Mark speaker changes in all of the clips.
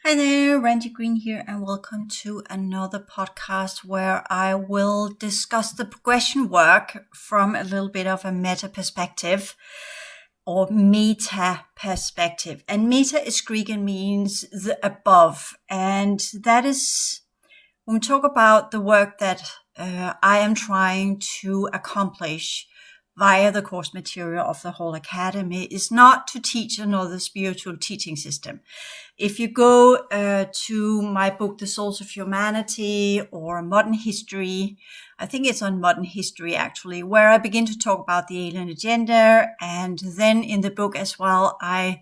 Speaker 1: Hi there, Randy Green here, and welcome to another podcast where I will discuss the progression work from a little bit of a meta perspective or meta perspective. And meta is Greek and means the above. And that is when we talk about the work that I am trying to accomplish via the course material of the whole academy is not to teach another spiritual teaching system. If you go to my book, The Souls of Humanity, or Modern History, I think it's on Modern History actually, where I begin to talk about the alien agenda. And then in the book as well, I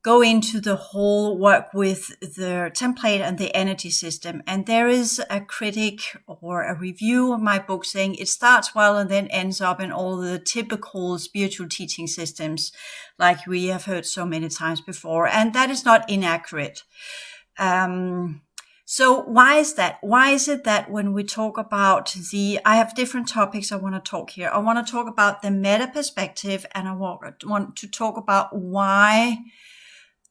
Speaker 1: go into the whole work with the template and the energy system. And there is a critic or a review of my book saying it starts well and then ends up in all the typical spiritual teaching systems like we have heard so many times before. And that is not inaccurate. So why is that? Why is it that when we talk about I have different topics I want to talk here. I want to talk about the meta perspective, and I want to talk about why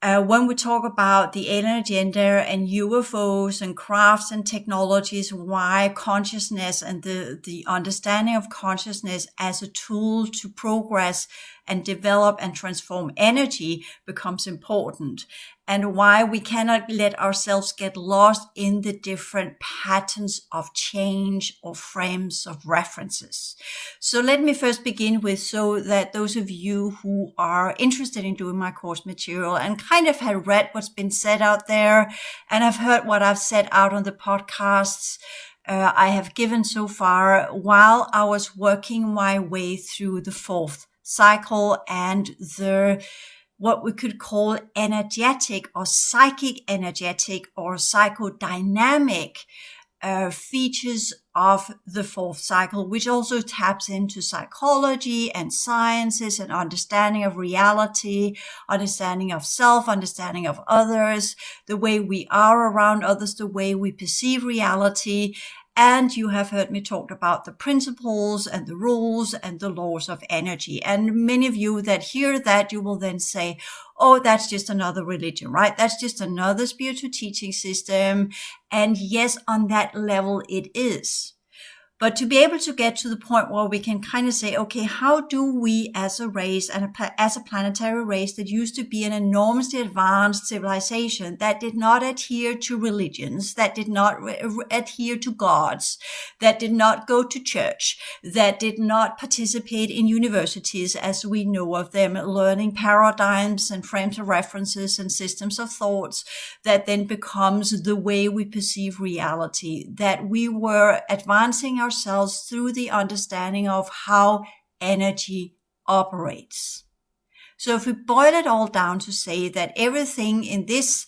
Speaker 1: when we talk about the alien agenda and UFOs and crafts and technologies, why consciousness and the understanding of consciousness as a tool to progress and develop and transform energy becomes important, and why we cannot let ourselves get lost in the different patterns of change or frames of references. So let me first begin with, so that those of you who are interested in doing my course material and kind of have read what's been said out there and have heard what I've said out on the podcasts I have given so far while I was working my way through the fourth cycle and what we could call energetic or psychic energetic or psychodynamic features of the fourth cycle, which also taps into psychology and sciences and understanding of reality, understanding of self, understanding of others, the way we are around others, the way we perceive reality. And you have heard me talk about the principles and the rules and the laws of energy. And many of you that hear that, you will then say, oh, that's just another religion, right? That's just another spiritual teaching system. And yes, on that level, it is. But to be able to get to the point where we can kind of say, okay, how do we as a race and as a planetary race that used to be an enormously advanced civilization that did not adhere to religions, that did not adhere to gods, that did not go to church, that did not participate in universities as we know of them, learning paradigms and frames of references and systems of thoughts that then becomes the way we perceive reality, that we were advancing ourselves through the understanding of how energy operates. So if we boil it all down to say that everything in this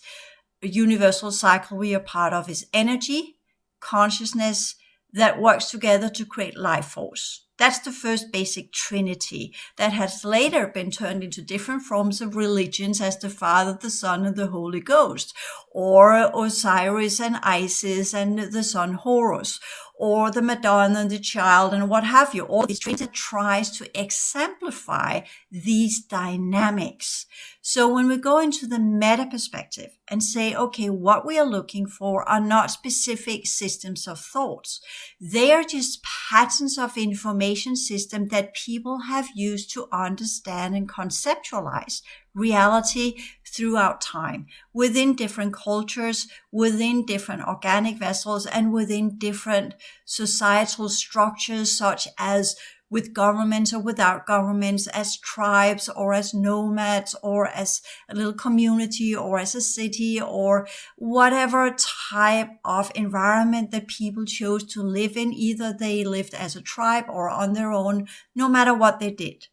Speaker 1: universal cycle we are part of is energy, consciousness that works together to create life force. That's the first basic trinity that has later been turned into different forms of religions as the Father, the Son, and the Holy Ghost, or Osiris and Isis and the Son Horus, or the Madonna and the Child, and what have you. All these trinities tries to exemplify these dynamics. So when we go into the meta perspective and say, okay, what we are looking for are not specific systems of thoughts. They are just patterns of information system that people have used to understand and conceptualize reality throughout time, within different cultures, within different organic vessels, and within different societal structures, such as with governments or without governments, as tribes or as nomads or as a little community or as a city or whatever type of environment that people chose to live in. Either they lived as a tribe or on their own, no matter what they did.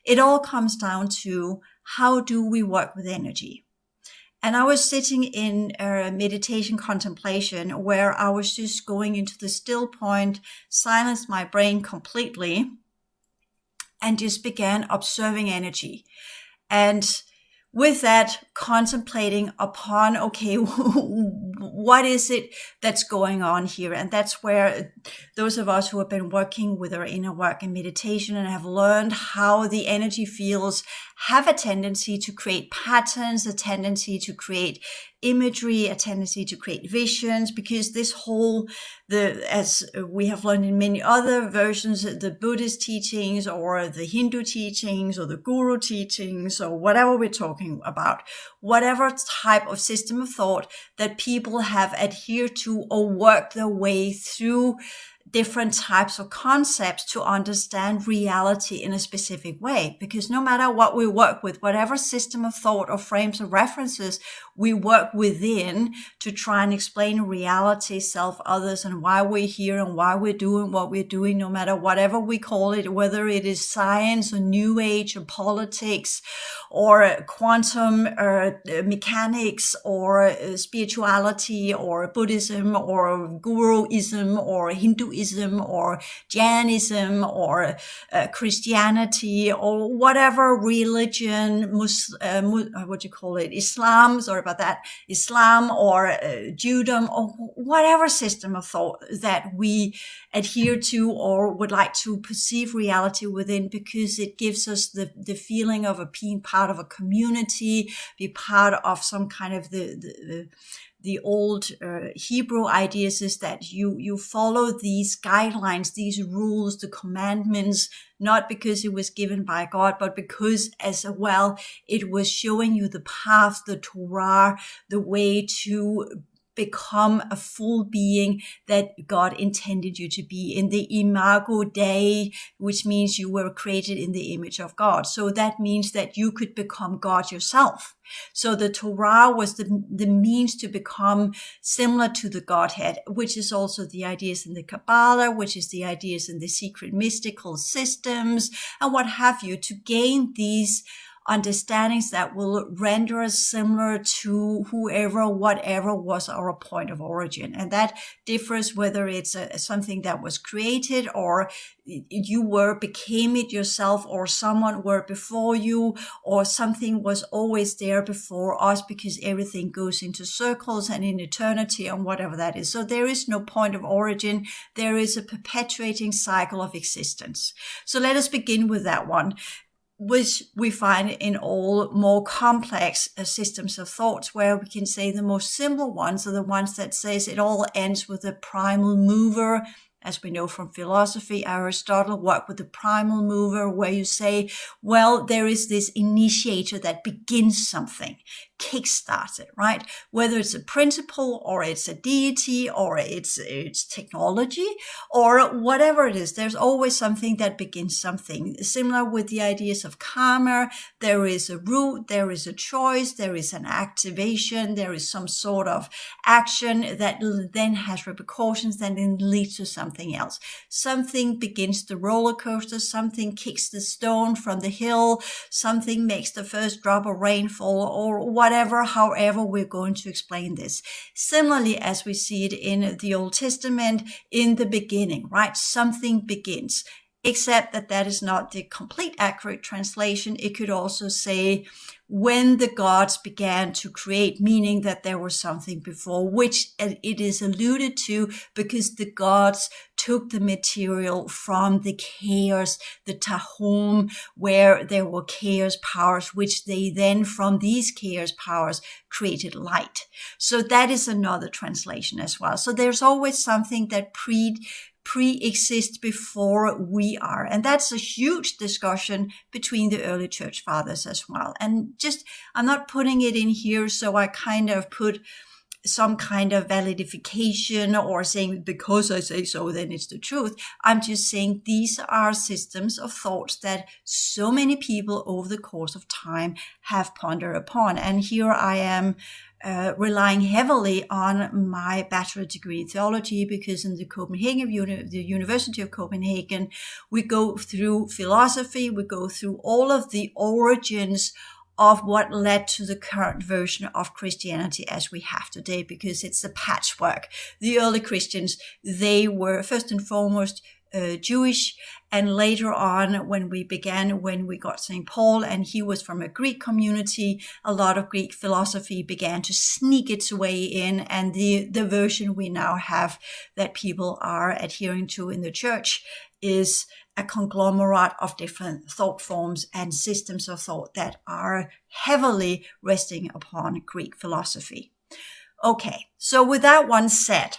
Speaker 1: It all comes down to, how do we work with energy? And I was sitting in a meditation contemplation where I was just going into the still point, silenced my brain completely, and just began observing energy. And with that, contemplating upon, okay, what is it that's going on here? And that's where those of us who have been working with our inner work and meditation and have learned how the energy fields have a tendency to create patterns, a tendency to create imagery, a tendency to create visions, because this whole, as we have learned in many other versions, the Buddhist teachings or the Hindu teachings or the Guru teachings or whatever we're talking about, whatever type of system of thought that people have adhered to or worked their way through different types of concepts to understand reality in a specific way. Because no matter what we work with, whatever system of thought or frames of references we work within to try and explain reality, self, others, and why we're here and why we're doing what we're doing, no matter whatever we call it, whether it is science or new age or politics or quantum mechanics or spirituality or Buddhism or Guruism or Hinduism or Jainism or Christianity or whatever religion, Islam, sorry about that, Islam or Judaism or whatever system of thought that we adhere to or would like to perceive reality within, because it gives us the feeling of being part of a community, be part of some kind of the old Hebrew ideas is that you follow these guidelines, these rules, the commandments, not because it was given by God, but because as well it was showing you the path, the Torah, the way to become a full being that God intended you to be in the imago Dei, which means you were created in the image of God. So that means that you could become God yourself. So the Torah was the means to become similar to the Godhead, which is also the ideas in the Kabbalah, which is the ideas in the secret mystical systems and what have you, to gain these understandings that will render us similar to whoever, whatever was our point of origin. And that differs whether it's something that was created or you became it yourself, or someone were before you, or something was always there before us, because everything goes into circles and in eternity and whatever that is. So there is no point of origin. There is a perpetuating cycle of existence. So let us begin with that one, which we find in all more complex systems of thoughts, where we can say the most simple ones are the ones that says it all ends with a primal mover. As we know from philosophy, Aristotle worked with the primal mover, where you say, well, there is this initiator that begins something, kickstarts it, right? Whether it's a principle or it's a deity or it's technology or whatever it is, there's always something that begins something. Similar with the ideas of karma, there is a root, there is a choice, there is an activation, there is some sort of action that then has repercussions that then leads to something else. Something begins the roller coaster, something kicks the stone from the hill, something makes the first drop of rainfall, or whatever, however we're going to explain this. Similarly, as we see it in the Old Testament, in the beginning, right? Something begins. Except that is not the complete accurate translation. It could also say when the gods began to create, meaning that there was something before, which it is alluded to because the gods took the material from the chaos, the Tahom, where there were chaos powers, which they then from these chaos powers created light. So that is another translation as well. So there's always something that pre-exist before we are. And that's a huge discussion between the early church fathers as well. And I'm not putting it in here so I kind of put some kind of validification or saying because I say so, then it's the truth. I'm just saying these are systems of thought that so many people over the course of time have pondered upon. And here I am relying heavily on my bachelor degree in theology, because in the University of Copenhagen, we go through philosophy, we go through all of the origins of what led to the current version of Christianity as we have today, because it's a patchwork. The early Christians, they were first and foremost Jewish, and later on when we got St. Paul, and he was from a Greek community, a lot of Greek philosophy began to sneak its way in, and the version we now have that people are adhering to in the church is a conglomerate of different thought forms and systems of thought that are heavily resting upon Greek philosophy. Okay, so with that one said,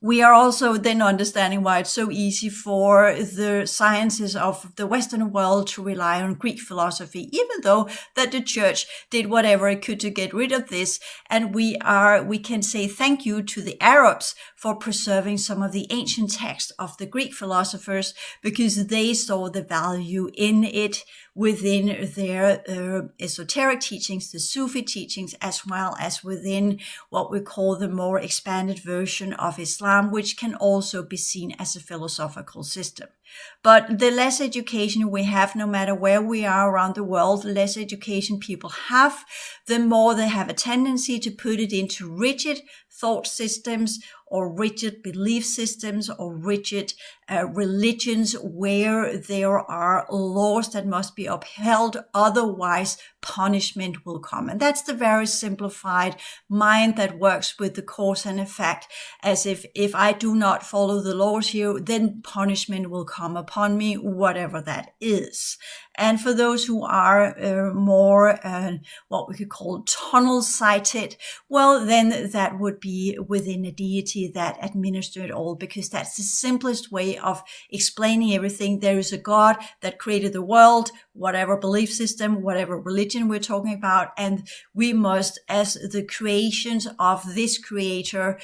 Speaker 1: we are also then understanding why it's so easy for the sciences of the Western world to rely on Greek philosophy, even though that the church did whatever it could to get rid of this. And we can say thank you to the Arabs for preserving some of the ancient texts of the Greek philosophers, because they saw the value in it within their esoteric teachings, the Sufi teachings, as well as within what we call the more expanded version of Islam, which can also be seen as a philosophical system. But the less education we have, no matter where we are around the world, the less education people have, the more they have a tendency to put it into rigid thought systems or rigid belief systems or rigid religions where there are laws that must be upheld, otherwise punishment will come. And that's the very simplified mind that works with the cause and effect, as if I do not follow the laws here, then punishment will come upon me, whatever that is. And for those who are more what we could call tunnel sighted, well, then that would be within a deity that administered it all, because that's the simplest way of explaining everything. There is a God that created the world, whatever belief system, whatever religion we're talking about, and we must, as the creations of this creator,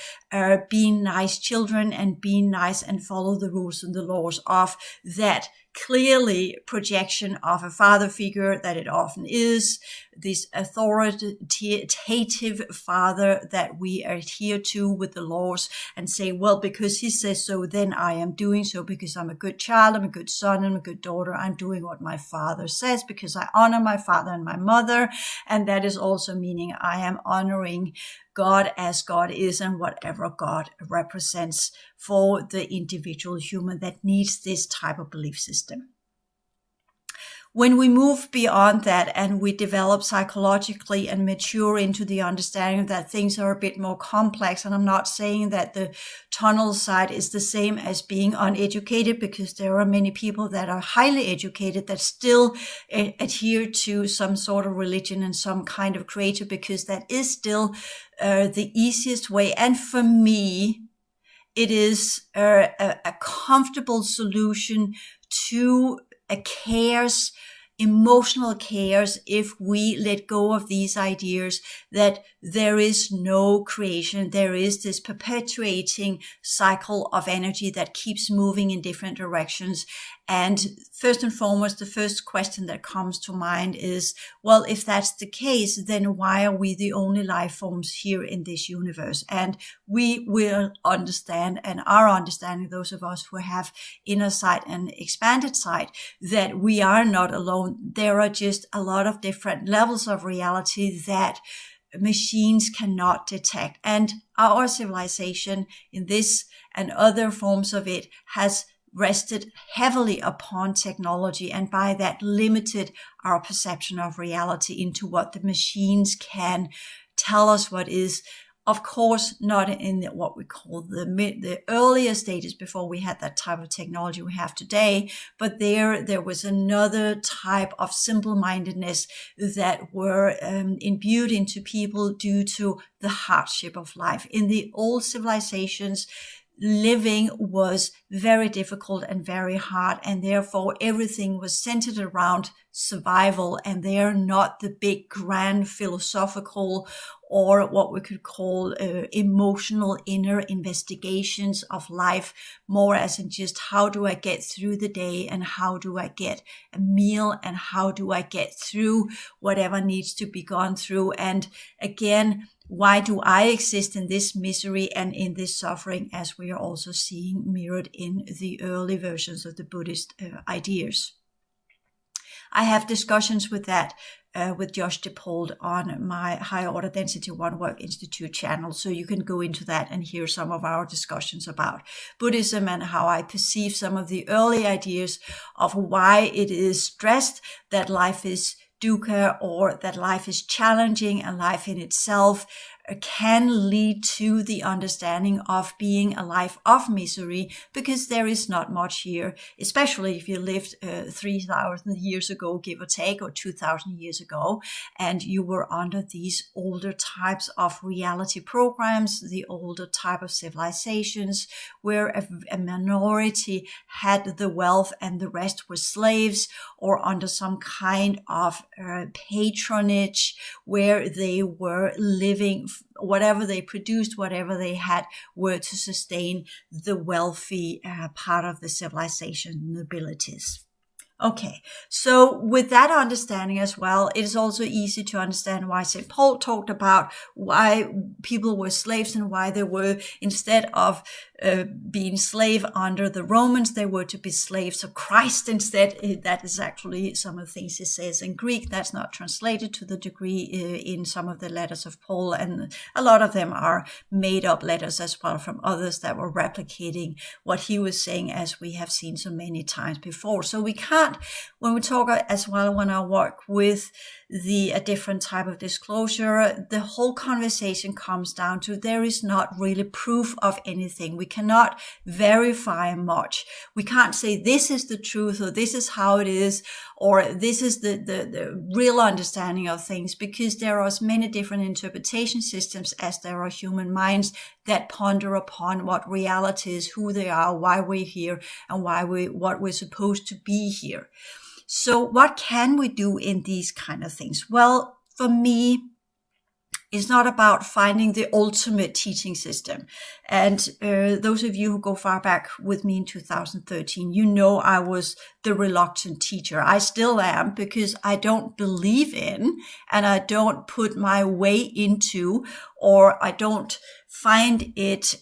Speaker 1: be nice children and be nice and follow the rules and the laws of that clearly projection of a father figure that it often is, this authoritative father that we adhere to with the laws and say, well, because he says so, then I am doing so because I'm a good child, I'm a good son, I'm a good daughter, I'm doing what my father says because I honor my father and my mother. And that is also meaning I am honoring God as God is and whatever God represents for the individual human that needs this type of belief system. When we move beyond that and we develop psychologically and mature into the understanding that things are a bit more complex, and I'm not saying that the tunnel side is the same as being uneducated, because there are many people that are highly educated that still adhere to some sort of religion and some kind of creator, because that is still the easiest way. And for me, it is a comfortable solution to a chaos, emotional chaos, if we let go of these ideas that there is no creation. There is this perpetuating cycle of energy that keeps moving in different directions. And first and foremost, the first question that comes to mind is, well, if that's the case, then why are we the only life forms here in this universe? And we will understand, and are understanding, those of us who have inner sight and expanded sight, that we are not alone. There are just a lot of different levels of reality that machines cannot detect. And our civilization in this and other forms of it has rested heavily upon technology, and by that limited our perception of reality into what the machines can tell us what is. Of course, not in what we call the earlier stages before we had that type of technology we have today, but there was another type of simple-mindedness that were imbued into people due to the hardship of life. In the old civilizations, living was very difficult and very hard, and therefore everything was centered around survival, and they're not the big grand philosophical or what we could call emotional inner investigations of life, more as in just how do I get through the day, and how do I get a meal, and how do I get through whatever needs to be gone through. And again, why do I exist in this misery and in this suffering, as we are also seeing mirrored in the early versions of the Buddhist ideas. I have discussions with that with Josh DePaul on my Higher Order Density One Work Institute channel, so you can go into that and hear some of our discussions about Buddhism and how I perceive some of the early ideas of why it is stressed that life is dukkha, or that life is challenging and life in itself can lead to the understanding of being a life of misery, because there is not much here, especially if you lived 3,000 years ago, give or take, or 2,000 years ago, and you were under these older types of reality programs, the older type of civilizations, where a minority had the wealth and the rest were slaves, or under some kind of patronage, where they were living, whatever they produced, whatever they had, were to sustain the wealthy part of the civilization, nobilities. Okay, so with that understanding as well, it is also easy to understand why St. Paul talked about why people were slaves, and why they were, instead of being slave under the Romans, they were to be slaves of Christ instead. That is actually some of the things he says in Greek. That's not translated to the degree in some of the letters of Paul, and a lot of them are made up letters as well from others that were replicating what he was saying, as we have seen so many times before. So we can't, when we talk as well, when I work with a different type of disclosure, the whole conversation comes down to there is not really proof of anything. We cannot verify much. We can't say this is the truth, or this is how it is, or this is the real understanding of things, because there are as many different interpretation systems as there are human minds that ponder upon what reality is, who they are, why we're here, and what we're supposed to be here. So what can we do in these kind of things? Well, for me, it's not about finding the ultimate teaching system. And those of you who go far back with me in 2013, you know I was the reluctant teacher. I still am, because I don't believe in, and I don't put my way into, or I don't find it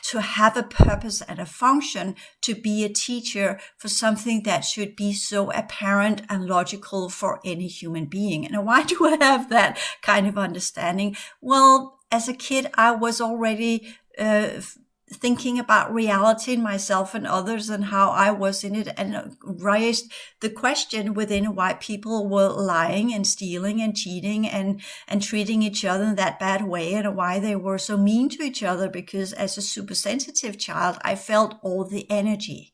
Speaker 1: to have a purpose and a function to be a teacher for something that should be so apparent and logical for any human being. And why do I have that kind of understanding? Well, as a kid, I was already thinking about reality in myself and others, and how I was in it, and raised the question within why people were lying and stealing and cheating and treating each other in that bad way, and why they were so mean to each other, because as a super sensitive child, I felt all the energy.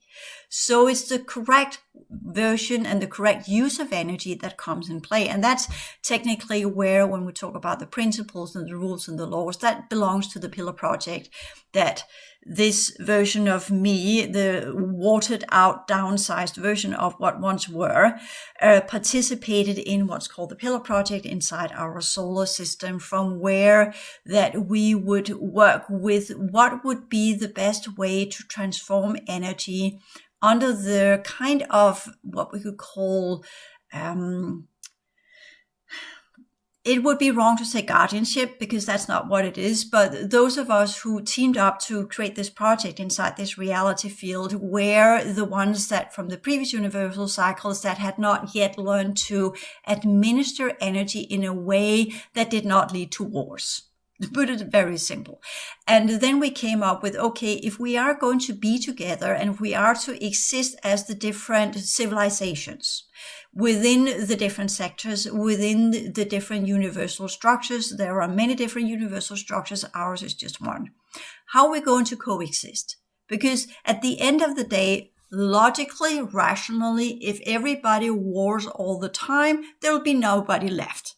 Speaker 1: So it's the correct version and the correct use of energy that comes in play. And that's technically where, when we talk about the principles and the rules and the laws, that belongs to the Pillar Project, that this version of me, the watered out, downsized version of what once were, participated in what's called the Pillar Project inside our solar system, from where that we would work with what would be the best way to transform energy under the kind of what we could call, it would be wrong to say guardianship, because that's not what it is. But those of us who teamed up to create this project inside this reality field were the ones that, from the previous universal cycles, that had not yet learned to administer energy in a way that did not lead to wars. To put it very simple. And then we came up with, okay, if we are going to be together, and if we are to exist as the different civilizations within the different sectors, within the different universal structures, there are many different universal structures, ours is just one. How are we going to coexist? Because at the end of the day, logically, rationally, if everybody wars all the time, there will be nobody left.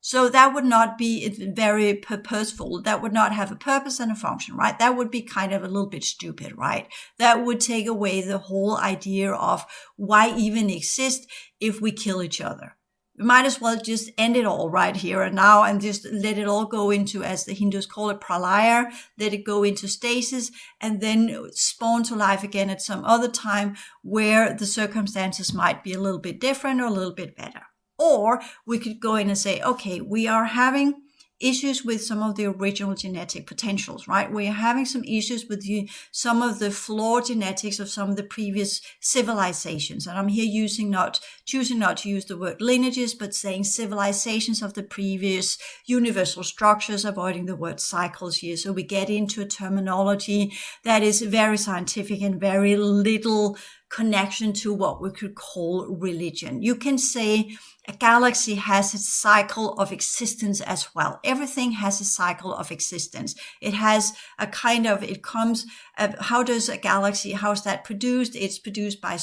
Speaker 1: So that would not be very purposeful. That would not have a purpose and a function, right? That would be kind of a little bit stupid, right? That would take away the whole idea of why even exist if we kill each other. We might as well just end it all right here and now, and just let it all go into, as the Hindus call it, pralaya, let it go into stasis, and then spawn to life again at some other time where the circumstances might be a little bit different or a little bit better. Or we could go in and say, okay, we are having issues with some of the original genetic potentials, right? We are having some issues with some of the flawed genetics of some of the previous civilizations. And I'm here choosing not to use the word lineages, but saying civilizations of the previous universal structures, avoiding the word cycles here. So we get into a terminology that is very scientific and very little connection to what we could call religion. You can say a galaxy has its cycle of existence as well. Everything has a cycle of existence. It has a kind of, it comes, how does a galaxy, how's that produced? It's produced by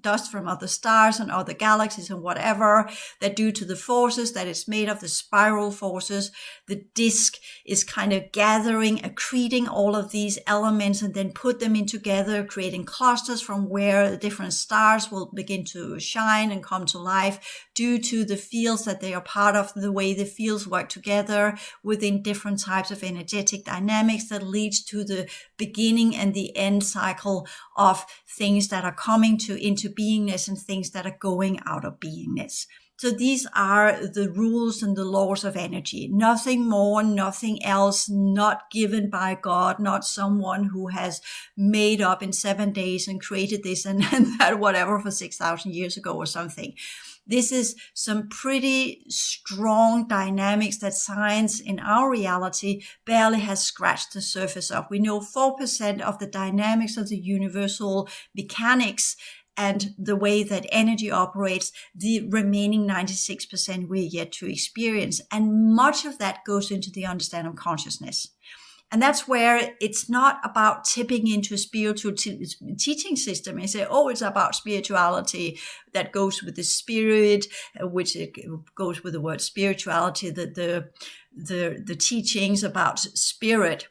Speaker 1: dust from other stars and other galaxies and whatever, that due to the forces that it's made of, the spiral forces, the disk is kind of gathering, accreting all of these elements and then put them in together, creating clusters from where the different stars will begin to shine and come to life due to the fields that they are part of, the way the fields work together within different types of energetic dynamics that leads to the beginning and the end cycle of things that are coming into beingness and things that are going out of beingness. So these are the rules and the laws of energy. Nothing more, nothing else, not given by God, not someone who has made up in 7 days and created this and that, whatever, for 6,000 years ago or something. This is some pretty strong dynamics that science in our reality barely has scratched the surface of. We know 4% of the dynamics of the universal mechanics and the way that energy operates. The remaining 96% we're yet to experience. And much of that goes into the understanding of consciousness. And that's where it's not about tipping into a spiritual teaching system and say, oh, it's about spirituality that goes with the spirit, which it goes with the word spirituality, the teachings about spirit.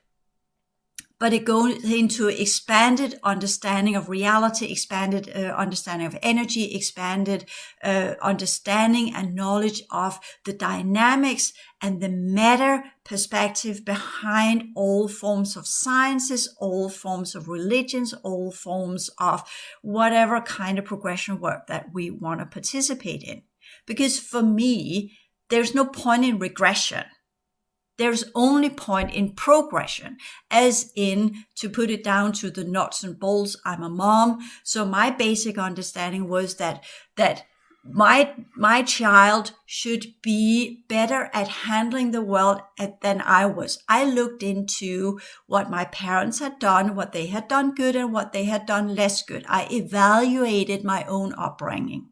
Speaker 1: But it goes into expanded understanding of reality, expanded understanding of energy, expanded understanding and knowledge of the dynamics and the matter perspective behind all forms of sciences, all forms of religions, all forms of whatever kind of progression work that we want to participate in. Because for me, there's no point in regression. There's only point in progression, as in, to put it down to the nuts and bolts, I'm a mom. So my basic understanding was that my child should be better at handling the world than I was. I looked into what my parents had done, what they had done good and what they had done less good. I evaluated my own upbringing.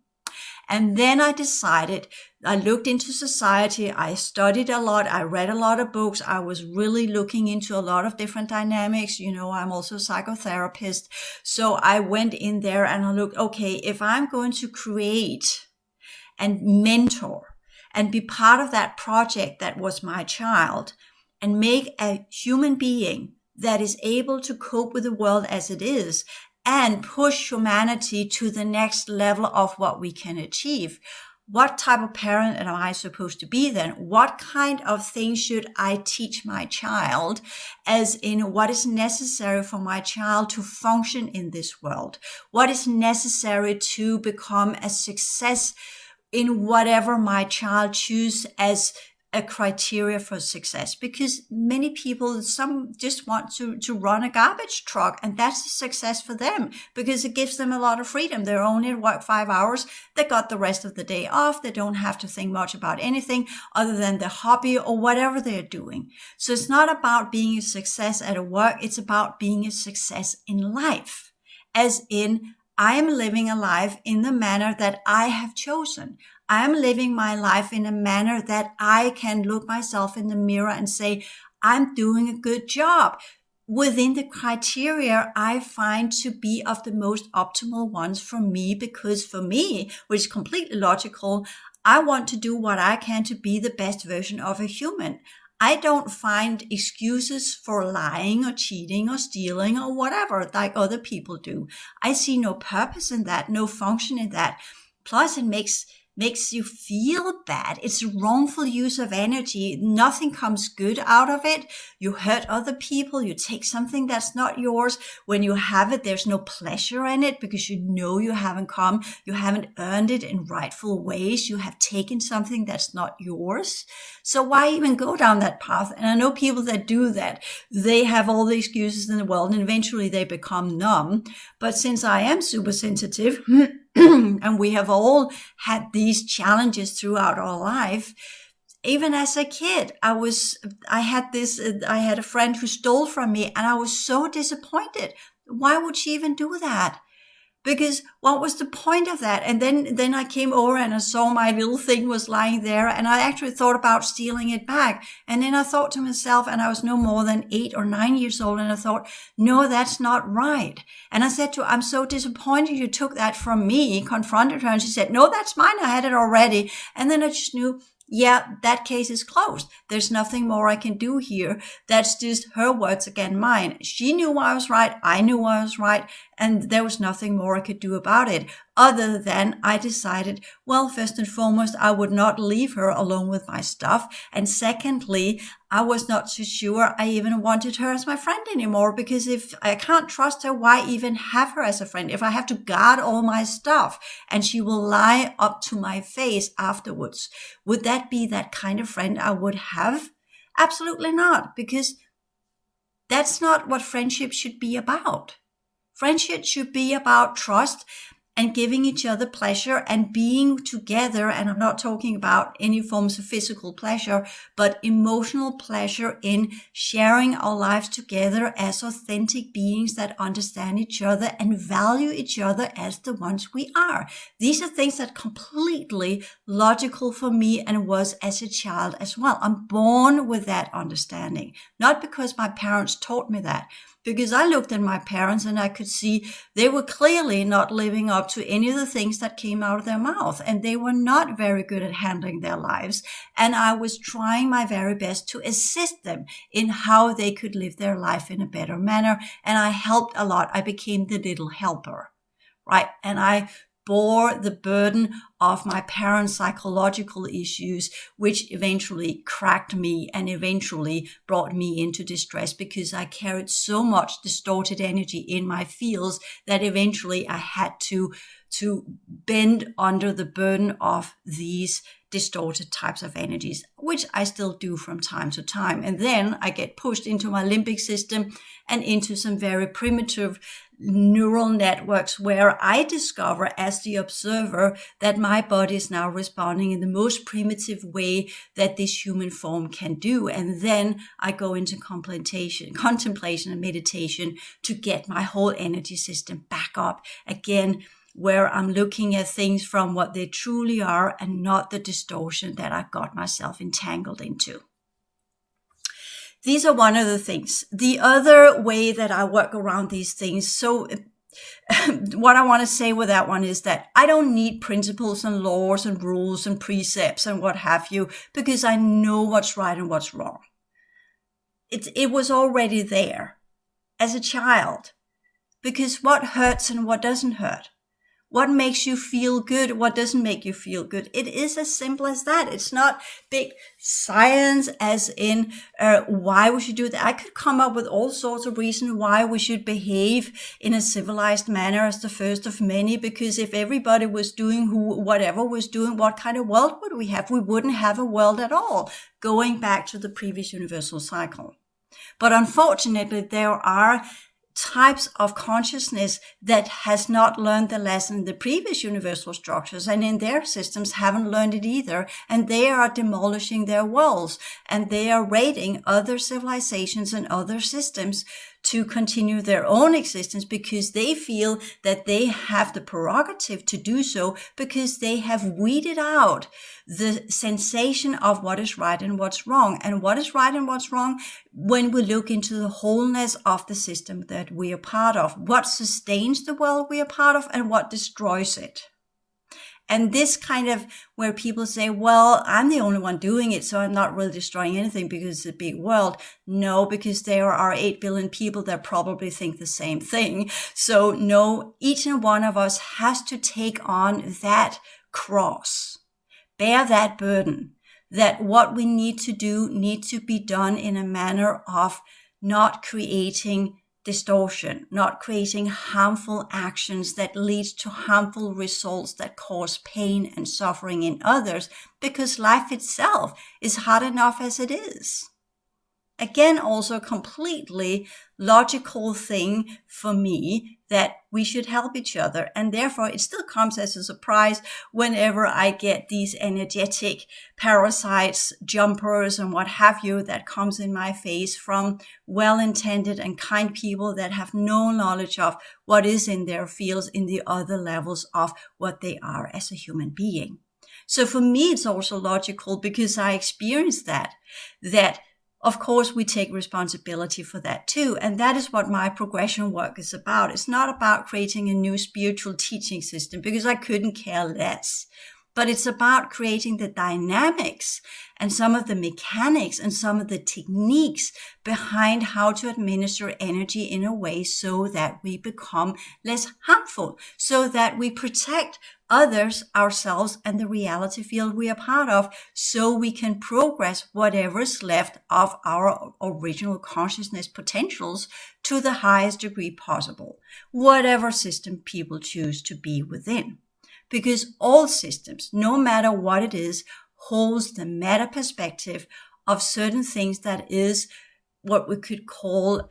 Speaker 1: And then I decided, I looked into society, I studied a lot, I read a lot of books, I was really looking into a lot of different dynamics. You know, I'm also a psychotherapist. So I went in there and I looked, okay, if I'm going to create and mentor and be part of that project that was my child and make a human being that is able to cope with the world as it is, and push humanity to the next level of what we can achieve. What type of parent am I supposed to be then? What kind of things should I teach my child, as in what is necessary for my child to function in this world? What is necessary to become a success in whatever my child chooses as a criteria for success? Because many people, some just want to run a garbage truck, and that's a success for them because it gives them a lot of freedom. They're only at work 5 hours. They got the rest of the day off. They don't have to think much about anything other than their hobby or whatever they're doing. So it's not about being a success at a work. It's about being a success in life, as in, I am living a life in the manner that I have chosen. I am living my life in a manner that I can look myself in the mirror and say, I'm doing a good job within the criteria I find to be of the most optimal ones for me. Because for me, which is completely logical, I want to do what I can to be the best version of a human. I don't find excuses for lying or cheating or stealing or whatever like other people do. I see no purpose in that, no function in that. Plus, it makes you feel bad. It's wrongful use of energy. Nothing comes good out of it. You hurt other people. You take something that's not yours. When you have it, there's no pleasure in it because you know you haven't earned it in rightful ways. You have taken something that's not yours. So why even go down that path? And I know people that do that. They have all the excuses in the world and eventually they become numb. But since I am super sensitive, and we have all had these challenges throughout our life. Even as a kid, I had a friend who stole from me and I was so disappointed. Why would she even do that? Because what was the point of that? And then I came over and I saw my little thing was lying there, and I actually thought about stealing it back. And then I thought to myself, and I was no more than 8 or 9 years old, and I thought, no, that's not right. And I said to her, I'm so disappointed you took that from me, confronted her, and she said, no, that's mine. I had it already. And then I just knew, yeah, that case is closed. There's nothing more I can do here. That's just her words against mine. She knew I was right. I knew I was right. And there was nothing more I could do about it. Other than I decided, well, first and foremost, I would not leave her alone with my stuff. And secondly, I was not so sure I even wanted her as my friend anymore, because if I can't trust her, why even have her as a friend? If I have to guard all my stuff and she will lie up to my face afterwards, would that be that kind of friend I would have? Absolutely not, because that's not what friendship should be about. Friendship should be about trust and giving each other pleasure and being together. And I'm not talking about any forms of physical pleasure, but emotional pleasure in sharing our lives together as authentic beings that understand each other and value each other as the ones we are. These are things that are completely logical for me and was as a child as well. I'm born with that understanding, not because my parents taught me that. Because I looked at my parents and I could see they were clearly not living up to any of the things that came out of their mouth. And they were not very good at handling their lives. And I was trying my very best to assist them in how they could live their life in a better manner. And I helped a lot. I became the little helper, right? And I bore the burden of my parents' psychological issues, which eventually cracked me and eventually brought me into distress, because I carried so much distorted energy in my fields that eventually I had to bend under the burden of these distorted types of energies, which I still do from time to time. And then I get pushed into my limbic system and into some very primitive neural networks where I discover as the observer that my body is now responding in the most primitive way that this human form can do. And then I go into contemplation and meditation to get my whole energy system back up again, where I'm looking at things from what they truly are and not the distortion that I got myself entangled into. These are one of the things. The other way that I work around these things, so what I want to say with that one is that I don't need principles and laws and rules and precepts and what have you, because I know what's right and what's wrong. It was already there as a child, because what hurts and what doesn't hurt, what makes you feel good, what doesn't make you feel good. It is as simple as that. It's not big science as in why we should do that. I could come up with all sorts of reasons why we should behave in a civilized manner as the first of many, because if everybody was doing whatever was doing, what kind of world would we have? We wouldn't have a world at all, going back to the previous universal cycle. But unfortunately, there are types of consciousness that has not learned the lesson in the previous universal structures, and in their systems haven't learned it either, and they are demolishing their worlds, and they are raiding other civilizations and other systems to continue their own existence, because they feel that they have the prerogative to do so, because they have weeded out the sensation of what is right and what's wrong. And what is right and what's wrong when we look into the wholeness of the system that we are part of, what sustains the world we are part of and what destroys it. And this kind of where people say, well, I'm the only one doing it, so I'm not really destroying anything because it's a big world. No, because there are 8 billion people that probably think the same thing. So no, each and one of us has to take on that cross, bear that burden, that what we need to do needs to be done in a manner of not creating distortion, not creating harmful actions that lead to harmful results that cause pain and suffering in others, because life itself is hard enough as it is. Again, also a completely logical thing for me that we should help each other. And therefore, it still comes as a surprise whenever I get these energetic parasites, jumpers, and what have you that comes in my face from well-intended and kind people that have no knowledge of what is in their fields in the other levels of what they are as a human being. So for me, it's also logical because I experienced that of course, we take responsibility for that too. And that is what my progression work is about. It's not about creating a new spiritual teaching system because I couldn't care less. But it's about creating the dynamics and some of the mechanics and some of the techniques behind how to administer energy in a way so that we become less harmful, so that we protect others, ourselves, and the reality field we are part of, so we can progress whatever is left of our original consciousness potentials to the highest degree possible, whatever system people choose to be within. Because all systems, no matter what it is, holds the meta perspective of certain things that is what we could call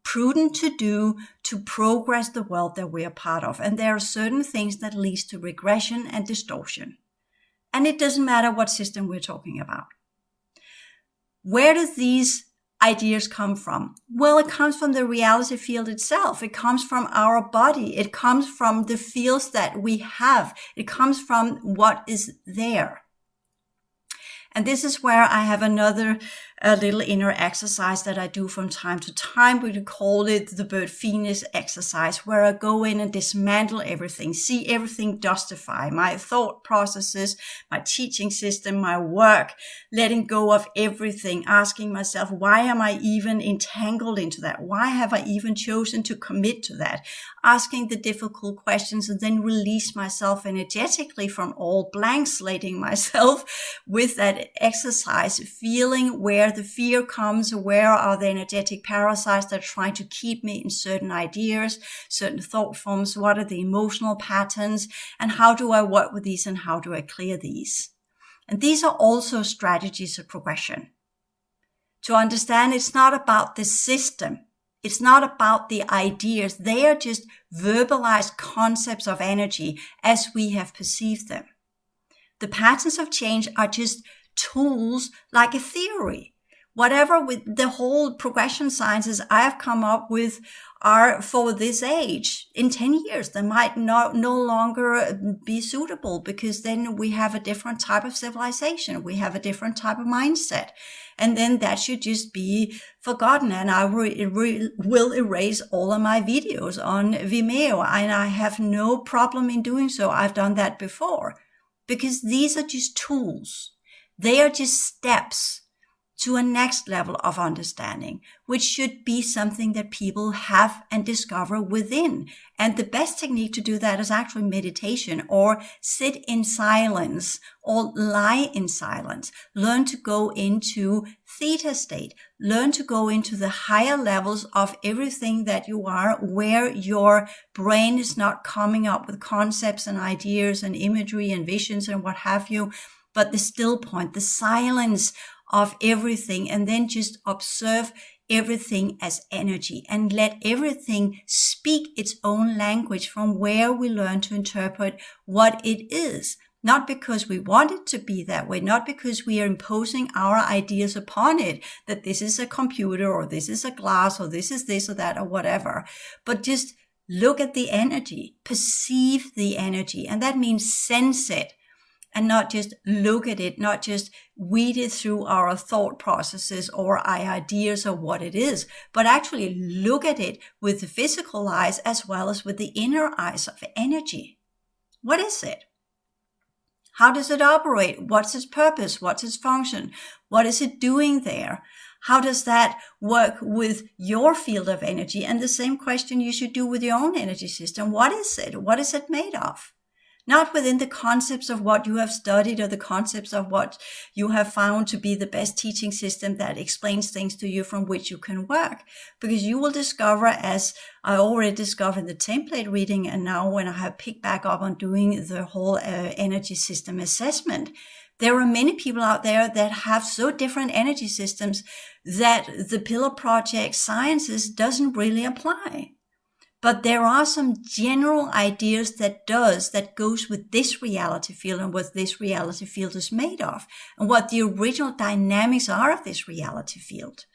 Speaker 1: prudent to do to progress the world that we are part of. And there are certain things that leads to regression and distortion. And it doesn't matter what system we're talking about. Where do these ideas come from? Well, it comes from the reality field itself. It comes from our body. It comes from the fields that we have. It comes from what is there. And this is where I have another little inner exercise that I do from time to time. We call it the bird phoenix exercise, where I go in and dismantle everything, see everything dustify, my thought processes, my teaching system, my work, letting go of everything, asking myself, why am I even entangled into that? Why have I even chosen to commit to that? Asking the difficult questions and then release myself energetically from all blank slating myself with that exercise, feeling where the fear comes, where are the energetic parasites that are trying to keep me in certain ideas, certain thought forms, what are the emotional patterns, and how do I work with these and how do I clear these? And these are also strategies of progression. To understand it's not about the system. It's not about the ideas. They are just verbalized concepts of energy as we have perceived them. The patterns of change are just tools like a theory. Whatever with the whole progression sciences I have come up with are for this age. In 10 years, they might no longer be suitable because then we have a different type of civilization. We have a different type of mindset. And then that should just be forgotten. And I will erase all of my videos on Vimeo. And I have no problem in doing so. I've done that before because these are just tools. They are just steps to a next level of understanding, which should be something that people have and discover within. And the best technique to do that is actually meditation, or sit in silence, or lie in silence. Learn to go into theta state. Learn to go into the higher levels of everything that you are, where your brain is not coming up with concepts and ideas and imagery and visions and what have you, but the still point, the silence of everything, and then just observe everything as energy and let everything speak its own language from where we learn to interpret what it is. Not because we want it to be that way, not because we are imposing our ideas upon it, that this is a computer or this is a glass or this is this or that or whatever, but just look at the energy, perceive the energy, and that means sense it. And not just look at it, not just weed it through our thought processes or our ideas of what it is, but actually look at it with the physical eyes as well as with the inner eyes of energy. What is it? How does it operate? What's its purpose? What's its function? What is it doing there? How does that work with your field of energy? And the same question you should do with your own energy system. What is it? What is it made of? Not within the concepts of what you have studied or the concepts of what you have found to be the best teaching system that explains things to you from which you can work. Because you will discover, as I already discovered in the template reading, and now when I have picked back up on doing the whole energy system assessment, There are many people out there that have so different energy systems that the Pillar Project sciences doesn't really apply. But there are some general ideas that goes with this reality field and what this reality field is made of, and what the original dynamics are of this reality field.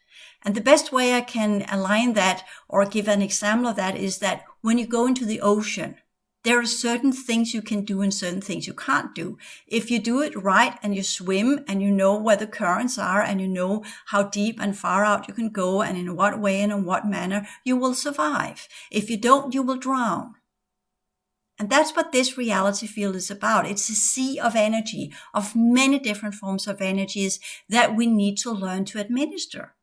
Speaker 1: And the best way I can align that or give an example of that is that when you go into the ocean, there are certain things you can do and certain things you can't do. If you do it right and you swim and you know where the currents are and you know how deep and far out you can go and in what way and in what manner, you will survive. If you don't, you will drown. And that's what this reality field is about. It's a sea of energy, of many different forms of energies that we need to learn to administer.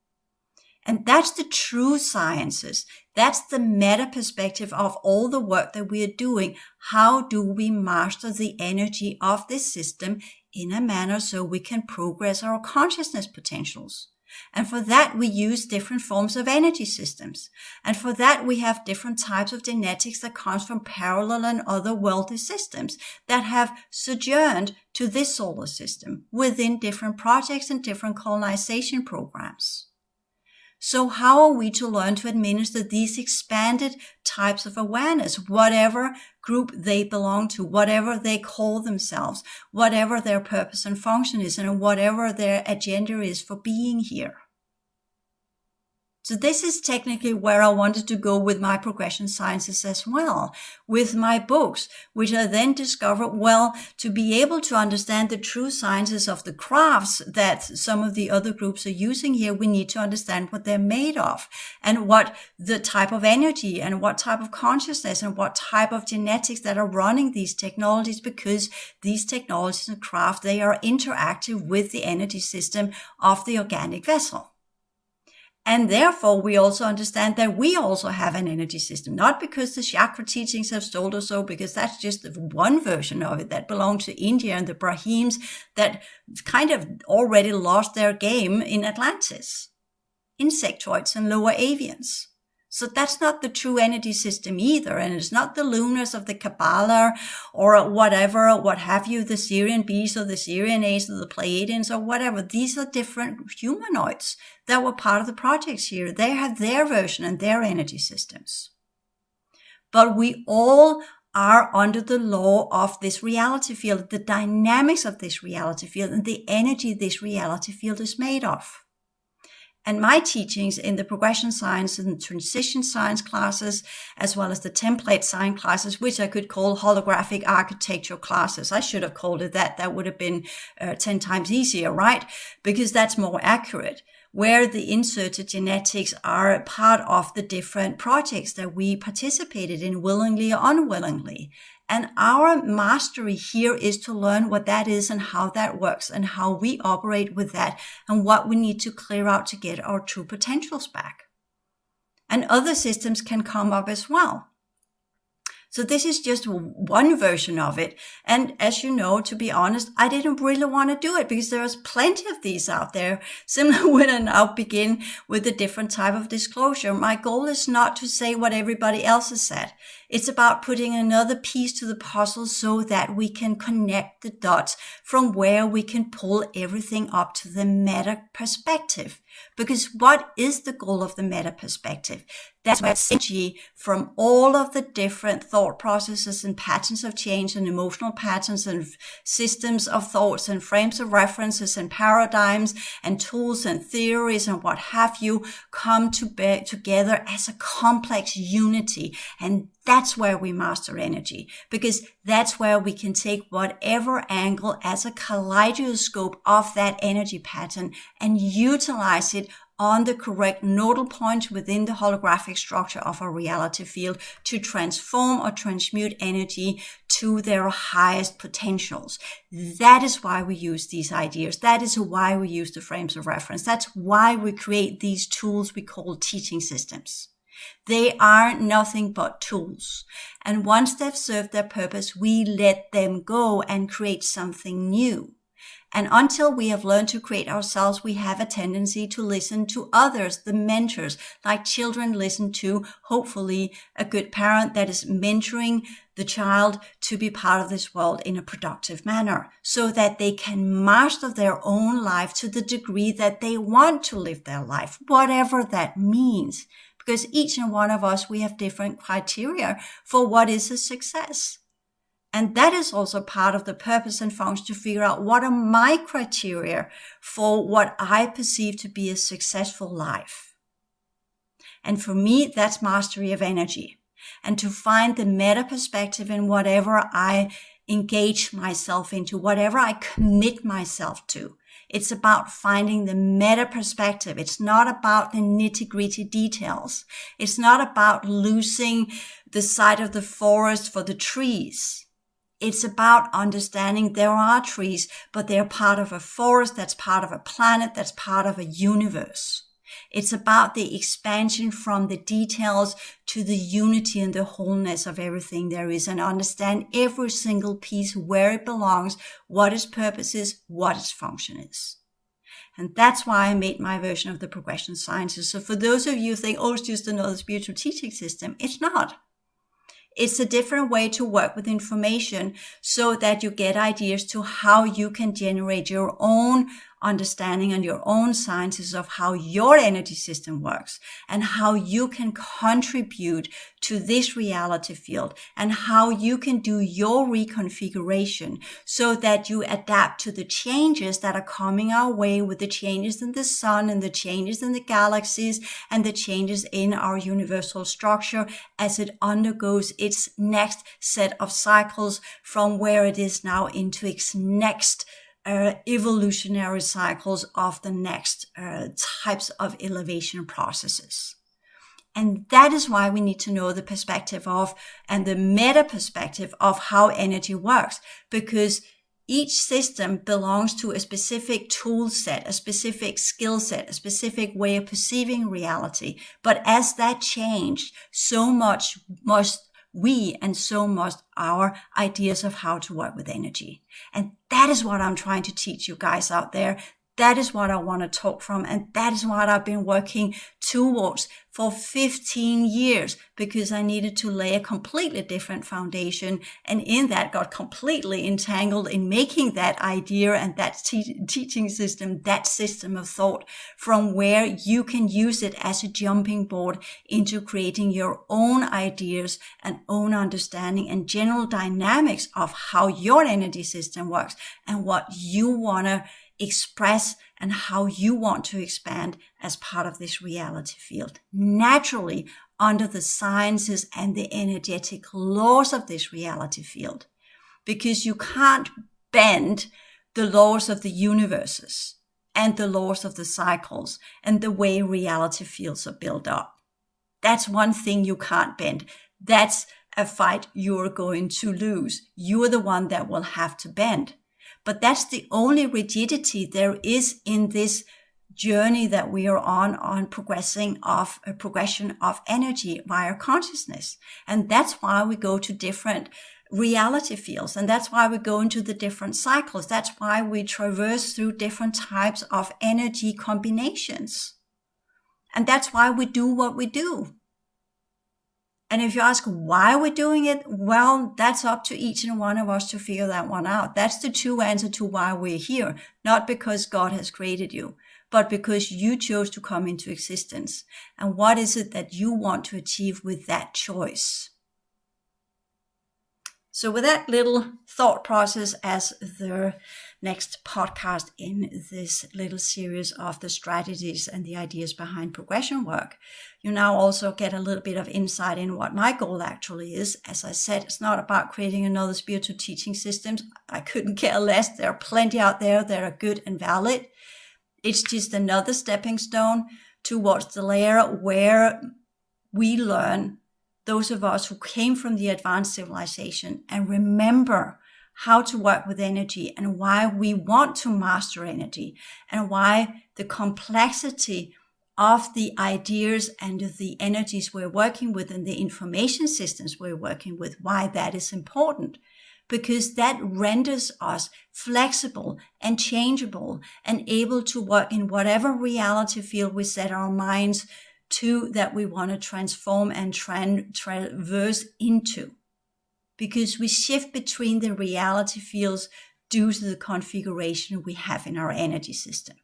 Speaker 1: And that's the true sciences. That's the meta perspective of all the work that we are doing. How do we master the energy of this system in a manner so we can progress our consciousness potentials? And for that, we use different forms of energy systems. And for that, we have different types of genetics that comes from parallel and otherworldly systems that have sojourned to this solar system within different projects and different colonization programs. So how are we to learn to administer these expanded types of awareness, whatever group they belong to, whatever they call themselves, whatever their purpose and function is, and whatever their agenda is for being here? So this is technically where I wanted to go with my progression sciences as well, with my books, which I then discovered, well, to be able to understand the true sciences of the crafts that some of the other groups are using here, we need to understand what they're made of and what the type of energy and what type of consciousness and what type of genetics that are running these technologies, because these technologies and craft, they are interactive with the energy system of the organic vessel. And therefore, we also understand that we also have an energy system, not because the chakra teachings have told us so, because that's just one version of it that belongs to India and the Brahims that kind of already lost their game in Atlantis, insectoids and lower avians. So that's not the true energy system either. And it's not the lunars of the Kabbalah or whatever, what have you, the Syrian bees or the Syrian A's or the Pleiadians or whatever. These are different humanoids that were part of the projects here. They have their version and their energy systems. But we all are under the law of this reality field, the dynamics of this reality field and the energy this reality field is made of. And my teachings in the progression science and transition science classes, as well as the template science classes, which I could call holographic architecture classes. I should have called it that. That would have been 10 times easier, right? Because that's more accurate, where the inserted genetics are part of the different projects that we participated in willingly or unwillingly. And our mastery here is to learn what that is and how that works and how we operate with that and what we need to clear out to get our true potentials back. And other systems can come up as well. So this is just one version of it. And as you know, to be honest, I didn't really want to do it because there's plenty of these out there. Similar when I now begin with a different type of disclosure. My goal is not to say what everybody else has said. It's about putting another piece to the puzzle so that we can connect the dots from where we can pull everything up to the meta perspective. Because what is the goal of the meta perspective? That's where synergy from all of the different thought processes and patterns of change and emotional patterns and systems of thoughts and frames of references and paradigms and tools and theories and what have you come to bear together as a complex unity. And that's where we master energy, because that's where we can take whatever angle as a kaleidoscope of that energy pattern and utilize it on the correct nodal point within the holographic structure of a reality field to transform or transmute energy to their highest potentials. That is why we use these ideas. That is why we use the frames of reference. That's why we create these tools we call teaching systems. They are nothing but tools. And once they've served their purpose, we let them go and create something new. And until we have learned to create ourselves, we have a tendency to listen to others, the mentors, like children listen to, hopefully, a good parent that is mentoring the child to be part of this world in a productive manner, so that they can master their own life to the degree that they want to live their life, whatever that means. Because each and one of us, we have different criteria for what is a success. And that is also part of the purpose and function, to figure out what are my criteria for what I perceive to be a successful life. And for me, that's mastery of energy. And to find the meta perspective in whatever I engage myself into, whatever I commit myself to. It's about finding the meta perspective. It's not about the nitty-gritty details. It's not about losing the sight of the forest for the trees. It's about understanding there are trees, but they're part of a forest, that's part of a planet, that's part of a universe. It's about the expansion from the details to the unity and the wholeness of everything there is, and understand every single piece where it belongs, what its purpose is, what its function is. And that's why I made my version of the progression sciences. So for those of you who think, oh, it's just another spiritual teaching system, it's not. It's a different way to work with information so that you get ideas to how you can generate your own understanding and your own sciences of how your energy system works, and how you can contribute to this reality field, and how you can do your reconfiguration so that you adapt to the changes that are coming our way, with the changes in the sun and the changes in the galaxies and the changes in our universal structure as it undergoes its next set of cycles from where it is now into its next evolutionary cycles of the next types of elevation processes. And that is why we need to know the perspective of, and the meta perspective of, how energy works, because each system belongs to a specific tool set, a specific skill set, a specific way of perceiving reality. But as that changed, so much must we, and so must our ideas of how to work with energy. And that is what I'm trying to teach you guys out there. That is what I want to talk from. And that is what I've been working towards for 15 years, because I needed to lay a completely different foundation. And in that, got completely entangled in making that idea and that teaching system, that system of thought, from where you can use it as a jumping board into creating your own ideas and own understanding and general dynamics of how your energy system works and what you want to express and how you want to expand as part of this reality field, naturally under the sciences and the energetic laws of this reality field. Because you can't bend the laws of the universes and the laws of the cycles and the way reality fields are built up. That's one thing you can't bend. That's a fight you're going to lose. You're the one that will have to bend. But that's the only rigidity there is in this journey that we are on progression of energy via consciousness. And that's why we go to different reality fields. And that's why we go into the different cycles. That's why we traverse through different types of energy combinations. And that's why we do what we do. And if you ask why we're doing it, well, that's up to each and one of us to figure that one out. That's the true answer to why we're here. Not because God has created you, but because you chose to come into existence. And what is it that you want to achieve with that choice? So with that little thought process as the next podcast in this little series of the strategies and the ideas behind progression work, you now also get a little bit of insight in what my goal actually is. As I said, it's not about creating another spiritual teaching system. I couldn't care less. There are plenty out there that are good and valid. It's just another stepping stone towards the layer where we learn, those of us who came from the advanced civilization, and remember how to work with energy and why we want to master energy and why the complexity of the ideas and the energies we're working with and the information systems we're working with, why that is important. because that renders us flexible and changeable and able to work in whatever reality field we set our minds to that we want to transform and traverse into. Because we shift between the reality fields due to the configuration we have in our energy system.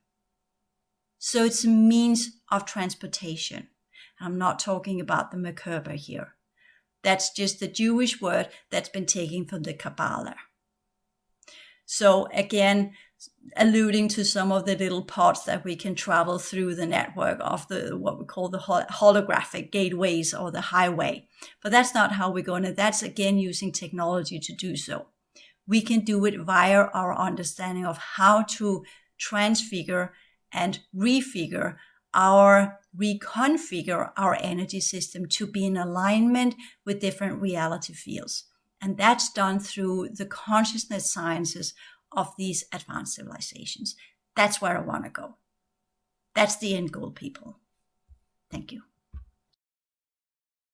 Speaker 1: So it's a means of transportation. I'm not talking about the Merkaba here. That's just the Jewish word that's been taken from the Kabbalah. So again, alluding to some of the little pods that we can travel through the network of what we call the holographic gateways or the highway. But that's not how we're going to, that's again using technology to do so. We can do it via our understanding of how to transfigure and reconfigure our energy system to be in alignment with different reality fields. And that's done through the consciousness sciences of these advanced civilizations. That's where I want to go. That's the end goal, people.